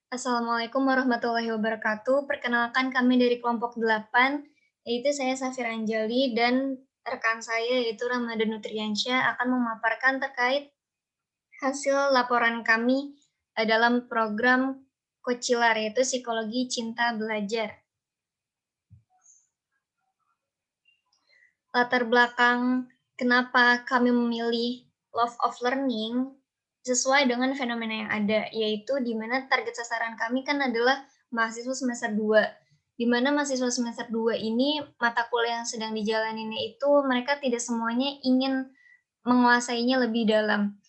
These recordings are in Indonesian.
Assalamualaikum warahmatullahi wabarakatuh. Perkenalkan kami dari kelompok 8, yaitu saya Safira Anjali dan rekan saya yaitu Ramadhan Nutriansyah akan memaparkan terkait hasil laporan kami dalam program Kocilar yaitu Psikologi Cinta Belajar. Latar belakang kenapa kami memilih Love of Learning sesuai dengan fenomena yang ada, yaitu di mana target sasaran kami kan adalah mahasiswa semester 2, di mana mahasiswa semester 2 ini mata kuliah yang sedang dijalaninya itu mereka tidak semuanya ingin menguasainya lebih dalam.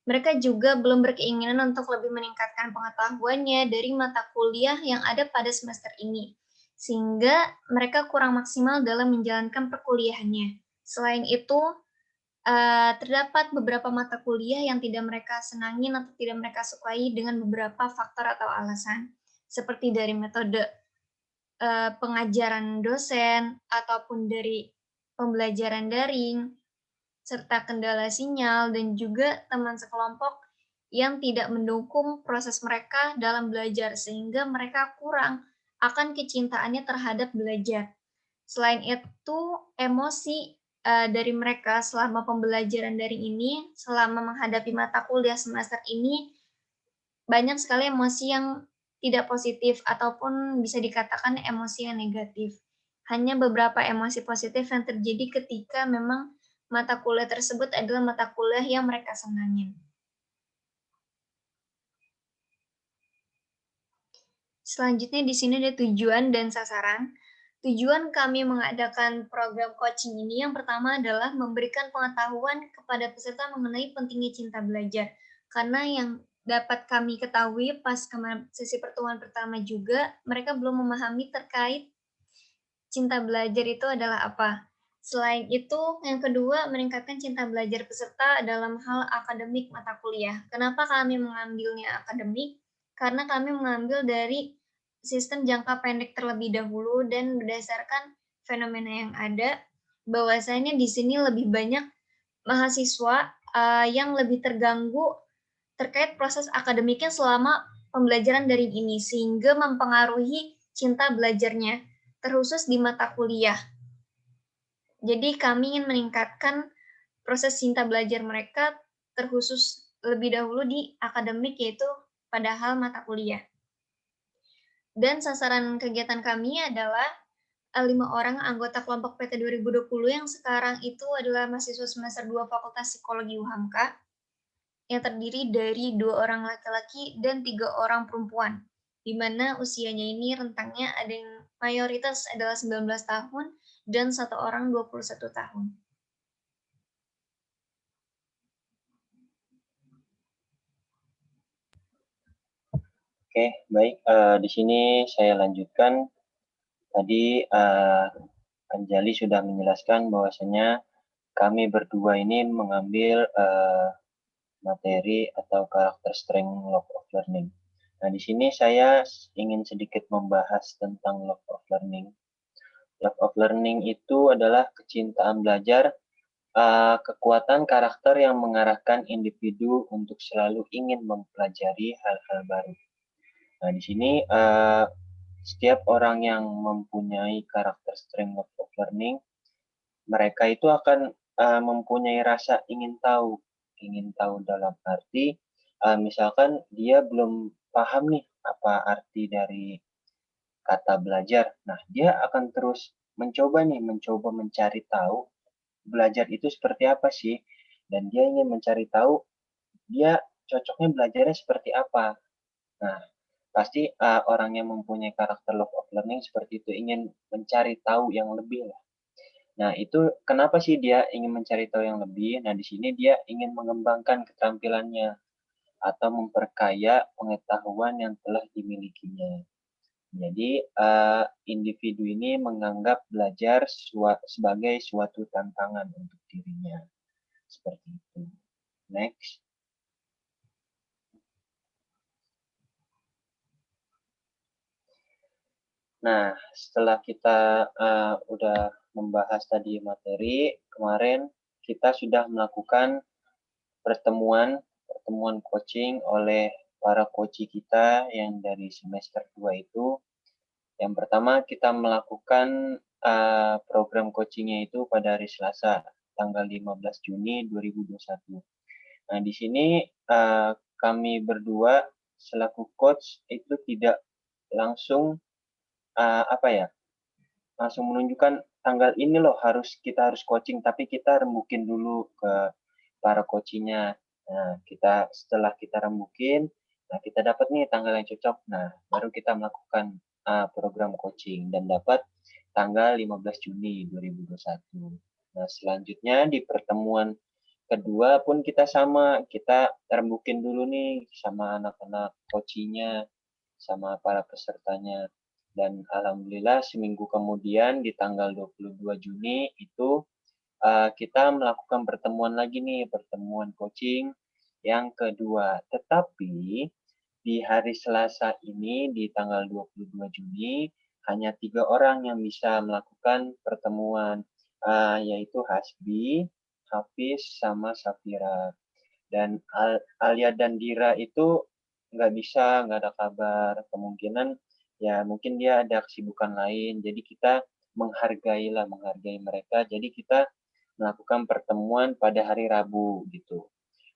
Mereka juga belum berkeinginan untuk lebih meningkatkan pengetahuannya dari mata kuliah yang ada pada semester ini, sehingga mereka kurang maksimal dalam menjalankan perkuliahannya. Selain itu, terdapat beberapa mata kuliah yang tidak mereka senangin atau tidak mereka sukai dengan beberapa faktor atau alasan, seperti dari metode, pengajaran dosen ataupun dari pembelajaran daring, serta kendala sinyal dan juga teman sekelompok yang tidak mendukung proses mereka dalam belajar, sehingga mereka kurang akan kecintaannya terhadap belajar. Selain itu, emosi dari mereka selama pembelajaran daring ini, selama menghadapi mata kuliah semester ini, banyak sekali emosi yang tidak positif ataupun bisa dikatakan emosi yang negatif. Hanya beberapa emosi positif yang terjadi ketika memang mata kuliah tersebut adalah mata kuliah yang mereka senangin. Selanjutnya di sini ada tujuan dan sasaran. Tujuan kami mengadakan program coaching ini yang pertama adalah memberikan pengetahuan kepada peserta mengenai pentingnya cinta belajar. Karena yang dapat kami ketahui pas sesi pertemuan pertama juga, mereka belum memahami terkait cinta belajar itu adalah apa. Selain itu, yang kedua, meningkatkan cinta belajar peserta dalam hal akademik mata kuliah. Kenapa kami mengambilnya akademik? Karena kami mengambil dari sistem jangka pendek terlebih dahulu dan berdasarkan fenomena yang ada, bahwasanya di sini lebih banyak mahasiswa yang lebih terganggu terkait proses akademiknya selama pembelajaran daring ini, sehingga mempengaruhi cinta belajarnya, terkhusus di mata kuliah. Jadi kami ingin meningkatkan proses cinta belajar mereka terkhusus lebih dahulu di akademik, yaitu pada hal mata kuliah. Dan sasaran kegiatan kami adalah 5 orang anggota kelompok PT 2020 yang sekarang itu adalah mahasiswa semester 2 Fakultas Psikologi UHAMKA, yang terdiri dari 2 orang laki-laki dan 3 orang perempuan, di mana usianya ini rentangnya ada yang mayoritas adalah 19 tahun dan 1 orang 21 tahun. Oke, baik. Di sini saya lanjutkan. Tadi Anjali sudah menjelaskan bahwasanya kami berdua ini mengambil materi atau karakter strength love of learning. Nah, di sini saya ingin sedikit membahas tentang love of learning. Love of learning itu adalah kecintaan belajar, kekuatan karakter yang mengarahkan individu untuk selalu ingin mempelajari hal-hal baru. Nah, di sini setiap orang yang mempunyai karakter strength of learning, mereka itu akan mempunyai rasa ingin tahu dalam arti, misalkan dia belum paham nih apa arti dari kata belajar. Nah, dia akan terus mencoba mencari tahu belajar itu seperti apa sih, dan dia ingin mencari tahu dia cocoknya belajarnya seperti apa. Nah, pasti orang yang mempunyai karakter love of learning seperti itu, ingin mencari tahu yang lebih lah. Nah, itu kenapa sih dia ingin mencari tahu yang lebih? Nah, di sini dia ingin mengembangkan keterampilannya atau memperkaya pengetahuan yang telah dimilikinya. Jadi, individu ini menganggap belajar sebagai suatu tantangan untuk dirinya. Seperti itu. Next. Nah, setelah kita udah membahas tadi materi, kemarin kita sudah melakukan pertemuan coaching oleh para coach kita yang dari semester 2 itu, yang pertama kita melakukan program coachingnya itu pada hari Selasa, tanggal 15 Juni 2021. Nah, di sini kami berdua selaku coach itu tidak langsung langsung menunjukkan tanggal ini loh kita harus coaching, tapi kita rembukin dulu ke para coaching-nya. Nah, setelah kita rembukin, nah kita dapat nih tanggal yang cocok. Nah, baru kita melakukan program coaching dan dapat tanggal 15 Juni 2021. Nah, selanjutnya di pertemuan kedua pun kita sama, kita rembukin dulu nih sama anak-anak coaching-nya, sama para pesertanya. Dan alhamdulillah seminggu kemudian di tanggal 22 Juni itu kita melakukan pertemuan lagi nih, pertemuan coaching yang kedua. Tetapi di hari Selasa ini di tanggal 22 Juni hanya 3 orang yang bisa melakukan pertemuan, yaitu Hasbi, Hafiz, sama Safira. Dan Alia dan Dira itu nggak bisa, nggak ada kabar. Kemungkinan ya mungkin dia ada kesibukan lain. Jadi kita menghargai mereka. Jadi kita melakukan pertemuan pada hari Rabu gitu.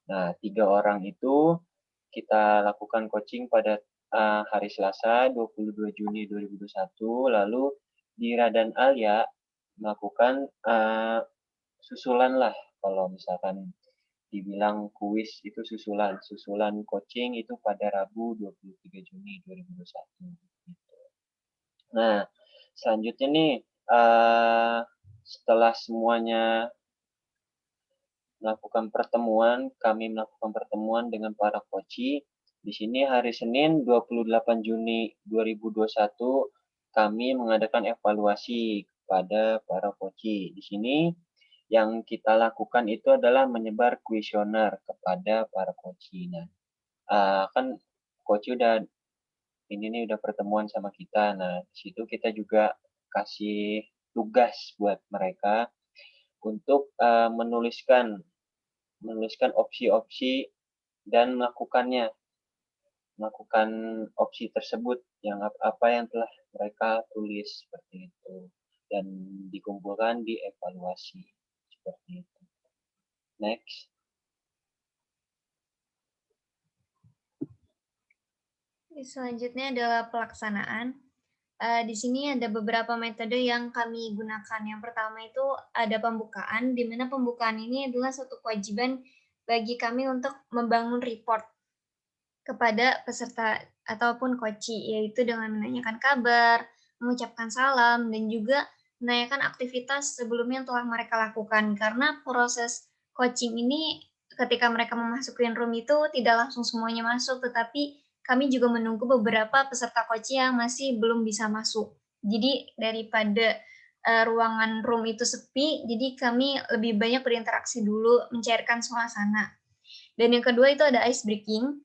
Nah, 3 orang itu kita lakukan coaching pada hari Selasa 22 Juni 2021. Lalu Dira dan Alia melakukan susulan lah kalau misalkan dibilang kuis itu susulan coaching itu pada Rabu 23 Juni 2021. Nah, selanjutnya nih, setelah semuanya kami melakukan pertemuan dengan para coach. Di sini hari Senin 28 Juni 2021 kami mengadakan evaluasi kepada para coach. Di sini yang kita lakukan itu adalah menyebar kuesioner kepada para coach. Nah, kan coach udah pertemuan sama kita. Nah, di situ kita juga kasih tugas buat mereka untuk menuliskan opsi-opsi dan melakukan opsi tersebut yang apa yang telah mereka tulis seperti itu dan dikumpulkan di evaluasi seperti itu. Next. Selanjutnya adalah pelaksanaan. Di sini ada beberapa metode yang kami gunakan. Yang pertama itu ada pembukaan, di mana pembukaan ini adalah suatu kewajiban bagi kami untuk membangun report kepada peserta ataupun koci, yaitu dengan menanyakan kabar, mengucapkan salam, dan juga menanyakan aktivitas sebelumnya yang telah mereka lakukan. Karena proses coaching ini ketika mereka memasukin room itu tidak langsung semuanya masuk, tetapi kami juga menunggu beberapa peserta coaching yang masih belum bisa masuk. Jadi daripada ruangan room itu sepi, jadi kami lebih banyak berinteraksi dulu, mencairkan suasana. Dan yang kedua itu ada ice breaking.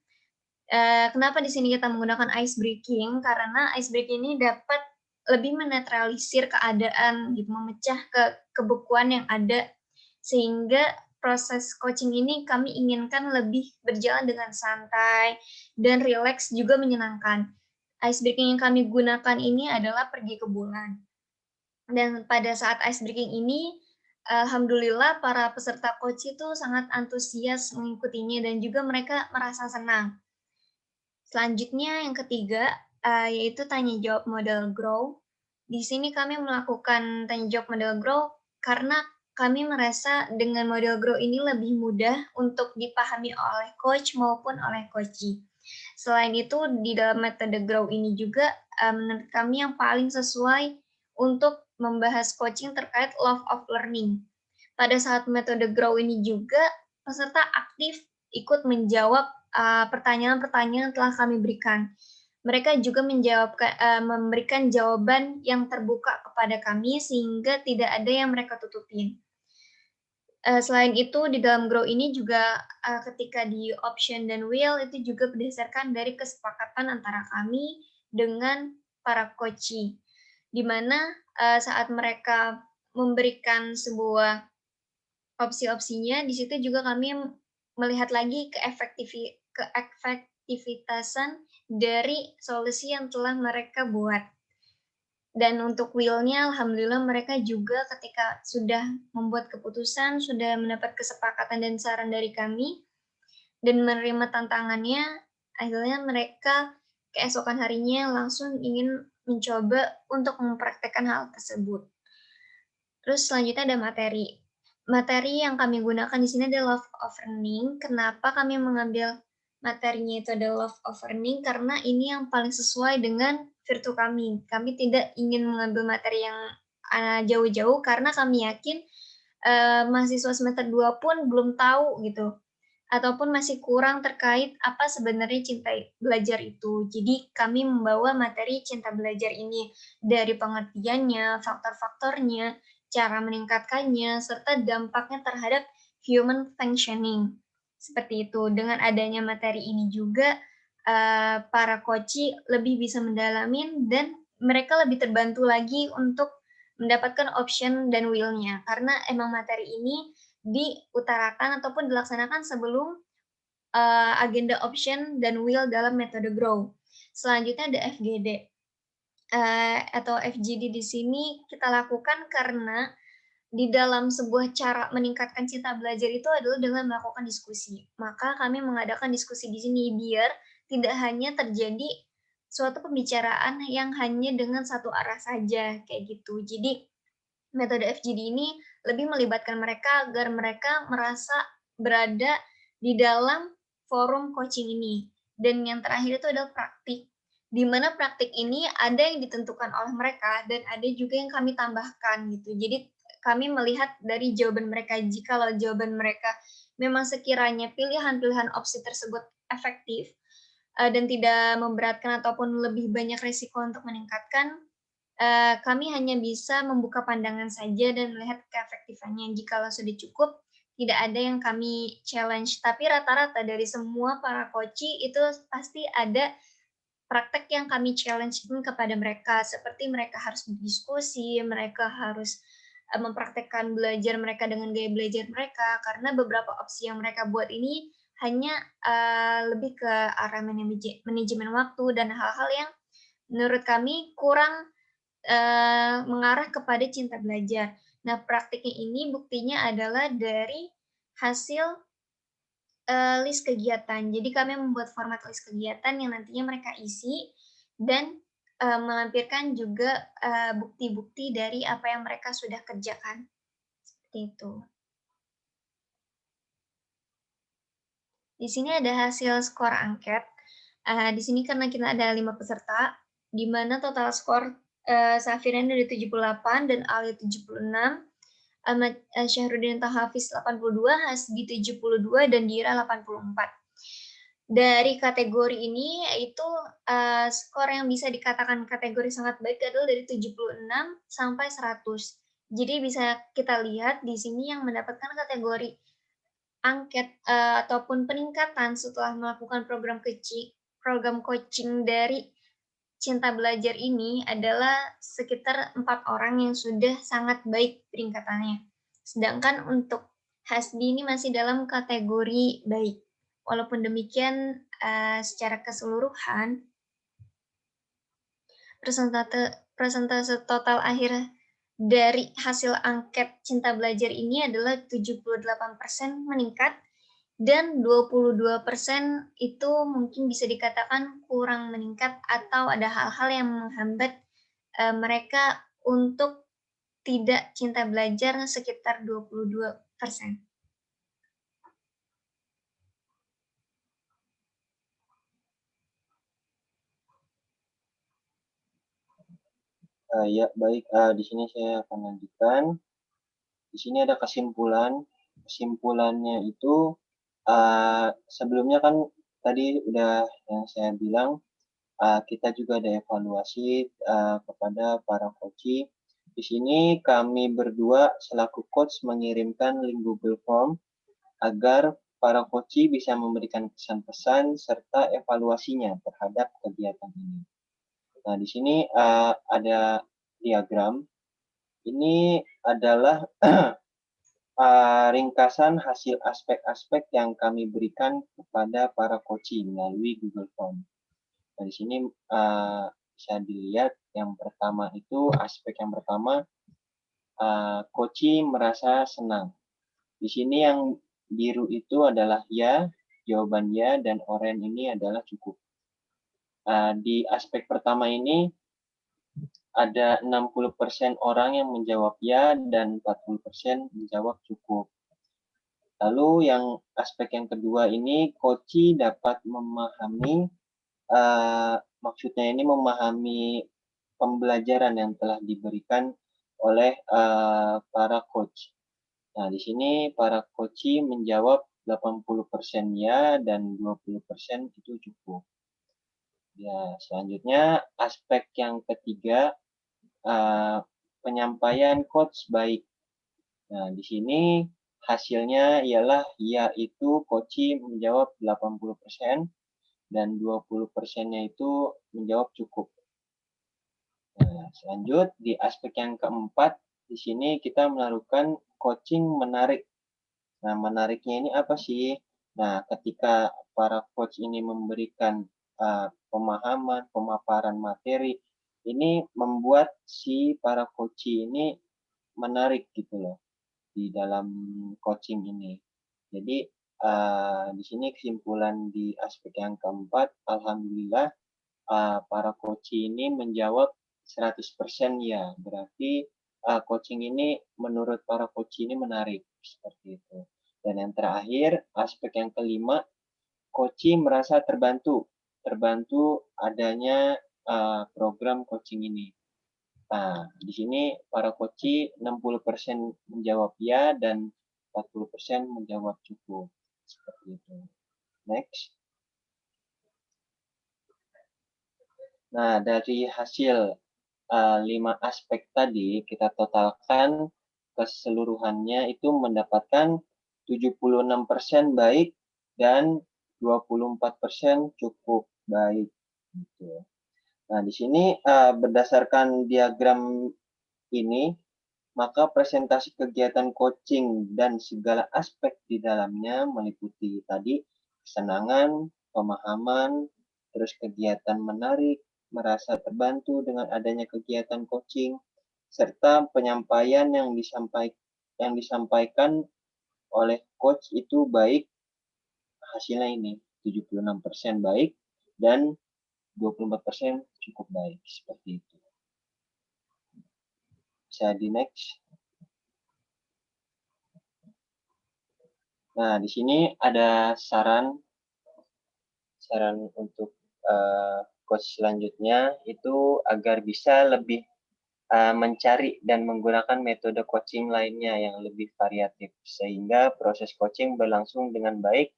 Kenapa di sini kita menggunakan ice breaking? Karena ice breaking ini dapat lebih menetralisir keadaan, gitu, memecah kebekuan yang ada, sehingga proses coaching ini kami inginkan lebih berjalan dengan santai dan rileks juga menyenangkan. Ice breaking yang kami gunakan ini adalah pergi ke bulan. Dan pada saat ice breaking ini, alhamdulillah para peserta coach itu sangat antusias mengikutinya dan juga mereka merasa senang. Selanjutnya yang ketiga, yaitu tanya jawab model grow. Di sini kami melakukan tanya jawab model grow karena kami merasa dengan model grow ini lebih mudah untuk dipahami oleh coach maupun oleh coachee. Selain itu, di dalam metode grow ini juga menurut kami yang paling sesuai untuk membahas coaching terkait love of learning. Pada saat metode grow ini juga, peserta aktif ikut menjawab pertanyaan-pertanyaan yang telah kami berikan. Mereka juga memberikan jawaban yang terbuka kepada kami sehingga tidak ada yang mereka tutupin. Selain itu di dalam grow ini juga ketika di option dan wheel itu juga berdasarkan dari kesepakatan antara kami dengan para coachee, di mana saat mereka memberikan sebuah opsi-opsinya, di situ juga kami melihat lagi efektivitasan dari solusi yang telah mereka buat. Dan untuk will-nya alhamdulillah mereka juga ketika sudah membuat keputusan, sudah mendapat kesepakatan dan saran dari kami, dan menerima tantangannya, akhirnya mereka keesokan harinya langsung ingin mencoba untuk mempraktekkan hal tersebut. Terus selanjutnya ada materi. Materi yang kami gunakan di sini adalah Love of Learning. Kenapa kami mengambil materinya itu adalah Love of Learning? Karena ini yang paling sesuai dengan virtu kami. Kami tidak ingin mengambil materi yang jauh-jauh karena kami yakin mahasiswa semester 2 pun belum tahu gitu ataupun masih kurang terkait apa sebenarnya cinta belajar itu. Jadi kami membawa materi cinta belajar ini dari pengertiannya, faktor-faktornya, cara meningkatkannya, serta dampaknya terhadap human functioning. Seperti itu. Dengan adanya materi ini juga, para koci lebih bisa mendalamin dan mereka lebih terbantu lagi untuk mendapatkan option dan will-nya. Karena emang materi ini diutarakan ataupun dilaksanakan sebelum agenda option dan will dalam metode grow. Selanjutnya ada FGD atau FGD di sini kita lakukan karena di dalam sebuah cara meningkatkan cinta belajar itu adalah dengan melakukan diskusi. Maka kami mengadakan diskusi di sini biar tidak hanya terjadi suatu pembicaraan yang hanya dengan satu arah saja kayak gitu. Jadi metode FGD ini lebih melibatkan mereka agar mereka merasa berada di dalam forum coaching ini. Dan yang terakhir itu adalah praktik, di mana praktik ini ada yang ditentukan oleh mereka dan ada juga yang kami tambahkan gitu. Jadi kami melihat dari jawaban mereka, jikalau jawaban mereka memang sekiranya pilihan-pilihan opsi tersebut efektif dan tidak memberatkan ataupun lebih banyak risiko untuk meningkatkan, kami hanya bisa membuka pandangan saja dan melihat keefektifannya. Jikalau sudah cukup, tidak ada yang kami challenge. Tapi rata-rata dari semua para koci itu pasti ada praktek yang kami challenge kepada mereka, seperti mereka harus berdiskusi, mereka harus mempraktekkan belajar mereka dengan gaya belajar mereka, karena beberapa opsi yang mereka buat ini hanya lebih ke arah manajemen waktu dan hal-hal yang menurut kami kurang mengarah kepada cinta belajar. Nah, praktiknya ini buktinya adalah dari hasil, list kegiatan. Jadi kami membuat format list kegiatan yang nantinya mereka isi dan, melampirkan juga, bukti-bukti dari apa yang mereka sudah kerjakan, seperti itu. Di sini ada hasil skor angket. Di sini karena kita ada 5 peserta, di mana total skor, Safirien ada 78 dan Ali 76, Ahmad, Syahruddin Tahafiz 82, Hasbi 72, dan Dira 84. Dari kategori ini yaitu, skor yang bisa dikatakan kategori sangat baik adalah dari 76 sampai 100. Jadi bisa kita lihat di sini yang mendapatkan kategori angket, ataupun peningkatan setelah melakukan program coaching dari Cinta Belajar ini adalah sekitar 4 orang yang sudah sangat baik peringkatannya. Sedangkan untuk Hasbi ini masih dalam kategori baik. Walaupun demikian, secara keseluruhan persentase total akhir dari hasil angket Cinta Belajar ini adalah 78% meningkat dan 22% itu mungkin bisa dikatakan kurang meningkat atau ada hal-hal yang menghambat, mereka untuk tidak cinta belajar sekitar 22%. Ya, baik. Di sini saya akan lanjutkan. Di sini ada kesimpulan. Kesimpulannya itu sebelumnya kan tadi udah yang saya bilang kita juga ada evaluasi kepada para coach. Di sini kami berdua selaku coach mengirimkan link Google Form agar para coach bisa memberikan pesan-pesan serta evaluasinya terhadap kegiatan ini. Nah, di sini ada diagram. Ini adalah ringkasan hasil aspek-aspek yang kami berikan kepada para coachee melalui Google Form. Nah, di sini bisa dilihat yang pertama itu aspek yang pertama, coachee merasa senang. Di sini yang biru itu adalah ya, jawaban ya, dan oranye ini adalah cukup. Di aspek pertama ini ada 60% orang yang menjawab ya dan 40% menjawab cukup. Lalu yang aspek yang kedua ini, coachee dapat memahami, maksudnya ini memahami pembelajaran yang telah diberikan oleh para coach. Nah, di sini para coachee menjawab 80% ya dan 20% itu cukup. Ya, selanjutnya aspek yang ketiga, penyampaian coach baik. Nah, di sini hasilnya ialah yaitu coachee menjawab 80% dan 20%-nya itu menjawab cukup. Nah, selanjut di aspek yang keempat, di sini kita melakukan coaching menarik. Nah, menariknya ini apa sih? Nah, ketika para coach ini memberikan pemahaman, pemaparan materi, ini membuat si para coach ini menarik gitu loh di dalam coaching ini. Jadi di sini kesimpulan di aspek yang keempat, alhamdulillah para coach ini menjawab 100% ya. Berarti coaching ini menurut para coach ini menarik seperti itu. Dan yang terakhir, aspek yang kelima, coach merasa terbantu adanya program coaching ini. Nah, di sini para coach 60% menjawab ya dan 40% menjawab cukup. Seperti itu. Next. Nah, dari hasil 5 aspek tadi, kita totalkan keseluruhannya itu mendapatkan 76% baik dan 24% cukup baik. Gitu. Nah, di sini berdasarkan diagram ini, maka presentasi kegiatan coaching dan segala aspek di dalamnya meliputi tadi kesenangan, pemahaman, terus kegiatan menarik, merasa terbantu dengan adanya kegiatan coaching, serta penyampaian yang disampaikan oleh coach itu baik, hasilnya ini 76% baik dan 24% cukup baik, seperti itu. Bisa di next. Nah, di sini ada saran untuk coach selanjutnya itu agar bisa lebih mencari dan menggunakan metode coaching lainnya yang lebih variatif sehingga proses coaching berlangsung dengan baik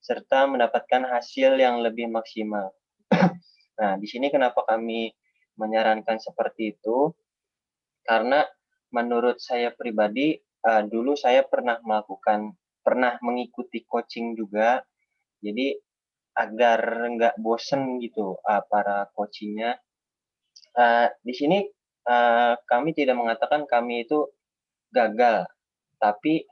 serta mendapatkan hasil yang lebih maksimal. Nah, di sini kenapa kami menyarankan seperti itu? Karena menurut saya pribadi, dulu saya pernah mengikuti coaching juga, jadi agar nggak bosen gitu para coachingnya. Di sini kami tidak mengatakan kami itu gagal, tapi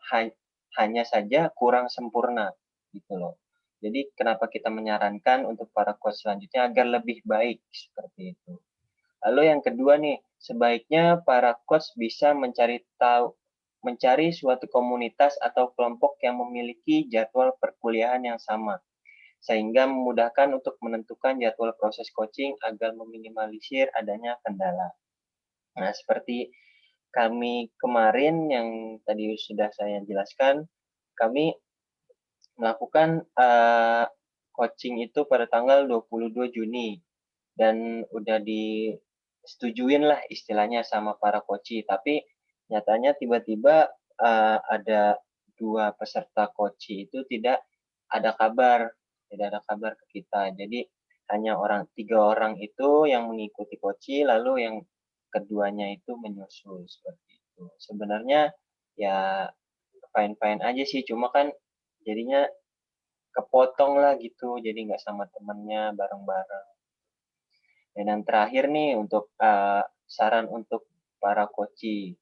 hanya saja kurang sempurna gitu loh. Jadi kenapa kita menyarankan untuk para coach selanjutnya agar lebih baik seperti itu. Lalu yang kedua nih, sebaiknya para coach bisa mencari suatu komunitas atau kelompok yang memiliki jadwal perkuliahan yang sama, sehingga memudahkan untuk menentukan jadwal proses coaching agar meminimalisir adanya kendala. Nah, seperti kami kemarin yang tadi sudah saya jelaskan, kami melakukan coaching itu pada tanggal 22 Juni dan udah disetujuin lah istilahnya sama para coaching, tapi nyatanya tiba-tiba ada 2 peserta coaching itu tidak ada kabar ke kita. Jadi hanya 3 orang itu yang mengikuti coaching, lalu yang keduanya itu menyusul seperti itu. Sebenarnya ya fine-fine aja sih, cuma kan jadinya kepotong lah gitu, jadi nggak sama temennya bareng-bareng. Dan yang terakhir nih untuk saran untuk para coaching.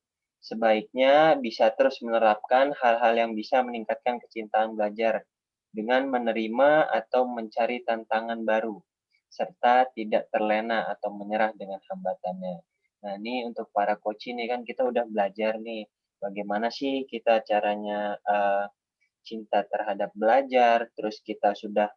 Sebaiknya bisa terus menerapkan hal-hal yang bisa meningkatkan kecintaan belajar dengan menerima atau mencari tantangan baru, serta tidak terlena atau menyerah dengan hambatannya. Nah, ini untuk para coach ini kan kita udah belajar nih, bagaimana sih kita caranya cinta terhadap belajar, terus kita sudah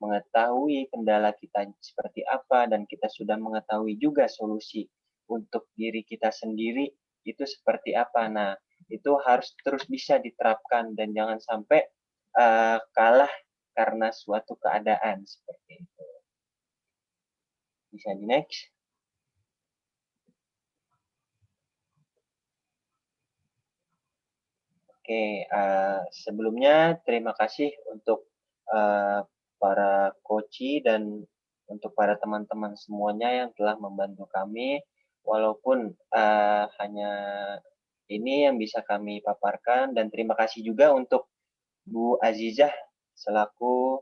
mengetahui kendala kita seperti apa, dan kita sudah mengetahui juga solusi untuk diri kita sendiri itu seperti apa. Nah, itu harus terus bisa diterapkan dan jangan sampai kalah karena suatu keadaan seperti itu. Bisa di next. Oke, sebelumnya terima kasih untuk para coach dan untuk para teman-teman semuanya yang telah membantu kami. Walaupun hanya ini yang bisa kami paparkan, dan terima kasih juga untuk Bu Azizah selaku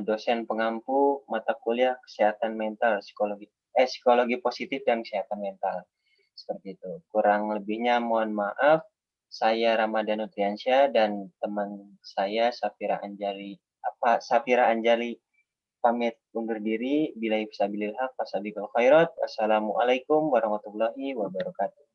dosen pengampu mata kuliah kesehatan mental, psikologi positif dan kesehatan mental. Seperti itu. Kurang lebihnya mohon maaf. Saya Ramadan Nutriansyah dan teman saya Safira Anjali pamit undur diri. Billahi fisabilillah, fasabiqul khairat. Wassalamualaikum warahmatullahi wabarakatuh.